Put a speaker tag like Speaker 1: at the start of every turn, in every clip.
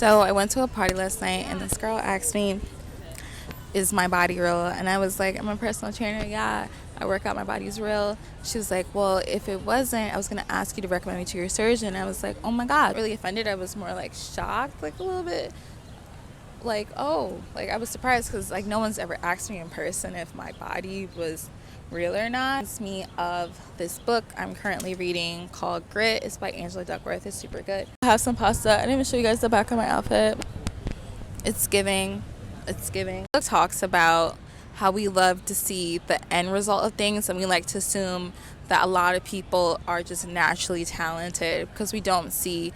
Speaker 1: So I went to a party last night and this girl asked me, is my body real? And I was like, I'm a personal trainer. Yeah, I work out. My body's real. She was like, well, if it wasn't, I was going to ask you to recommend me to your surgeon. I was like, oh my God. Really offended. I was more like shocked, like a little bit. Like, oh, like I was surprised because like no one's ever asked me in person if my body was real or not. It's me of this book I'm currently reading called Grit. It's by Angela Duckworth. It's super good. I have some pasta. I didn't even show you guys the back of my outfit. It's giving. It's giving. It talks about how we love to see the end result of things, and we like to assume that a lot of people are just naturally talented because we don't see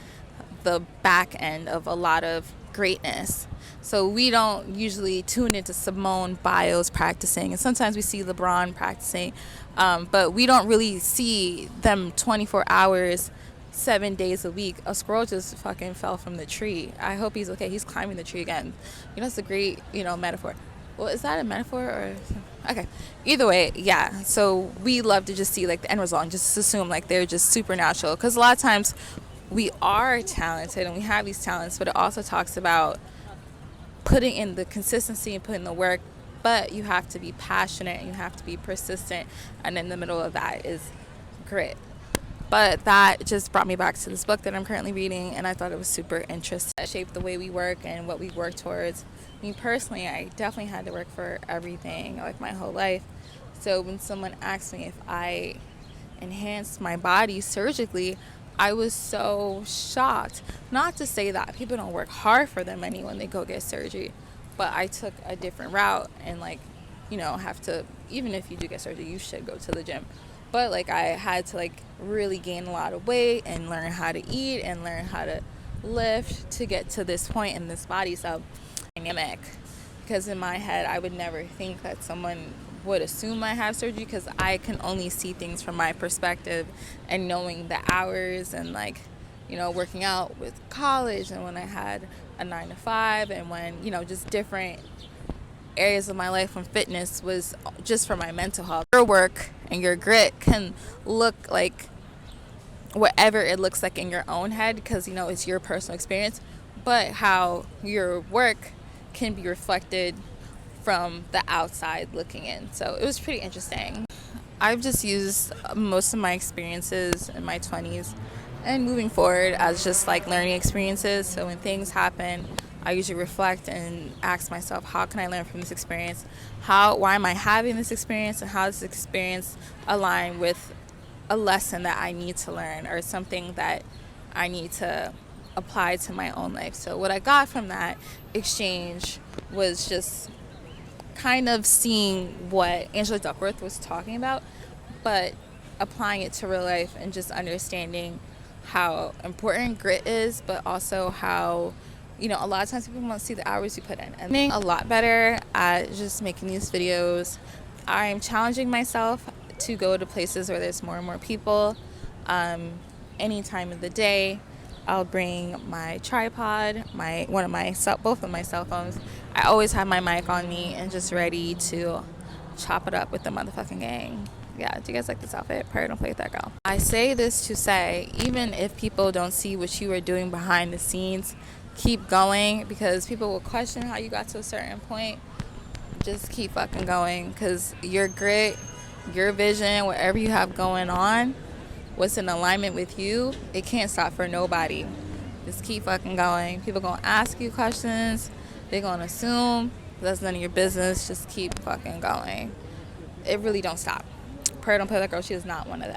Speaker 1: the back end of a lot of greatness. So we don't usually tune into Simone Biles practicing, and sometimes we see LeBron practicing, but we don't really see them 24 hours 7 days a week. A squirrel just fucking fell from the tree. I hope he's okay. He's climbing the tree again. You know, it's a great, metaphor. Well, is that a metaphor or okay? Either way, yeah. So we love to just see like the end result and just assume like they're just supernatural, because a lot of times we are talented and we have these talents, but it also talks about putting in the consistency and putting the work, but you have to be passionate and you have to be persistent, and in the middle of that is grit. But that just brought me back to this book that I'm currently reading, and I thought it was super interesting. It shaped the way we work and what we work towards. Me personally, I definitely had to work for everything, like my whole life. So when someone asked me if I enhanced my body surgically, I was so shocked. Not to say that people don't work hard for their money when they go get surgery, but I took a different route and have to, even if you do get surgery, you should go to the gym. But like I had to really gain a lot of weight and learn how to eat and learn how to lift to get to this point in this body. So dynamic, because in my head I would never think that someone would assume I have surgery, because I can only see things from my perspective and knowing the hours and working out with college and when I had a 9 to 5 and when just different areas of my life when fitness was just for my mental health. Your work and your grit can look like whatever it looks like in your own head, because it's your personal experience, but how your work can be reflected from the outside looking in. So it was pretty interesting. I've just used most of my experiences in my 20s and moving forward as just learning experiences. So when things happen, I usually reflect and ask myself, how can I learn from this experience? Why am I having this experience, and how does this experience align with a lesson that I need to learn or something that I need to apply to my own life? So what I got from that exchange was just kind of seeing what Angela Duckworth was talking about, but applying it to real life and just understanding how important grit is, but also how a lot of times people want to see the hours you put in. And being a lot better at just making these videos. I'm challenging myself to go to places where there's more and more people. Any time of the day, I'll bring my tripod, both of my cell phones. I always have my mic on me and just ready to chop it up with the motherfucking gang. Yeah, do you guys like this outfit? Probably don't play with that girl. I say this to say, even if people don't see what you are doing behind the scenes, keep going, because people will question how you got to a certain point. Just keep fucking going, because your grit, your vision, whatever you have going on, what's in alignment with you, it can't stop for nobody. Just keep fucking going. People gonna ask you questions, they're gonna assume, that's none of your business. Just keep fucking going. It really don't stop. Prayer don't play with that girl. She is not one of them.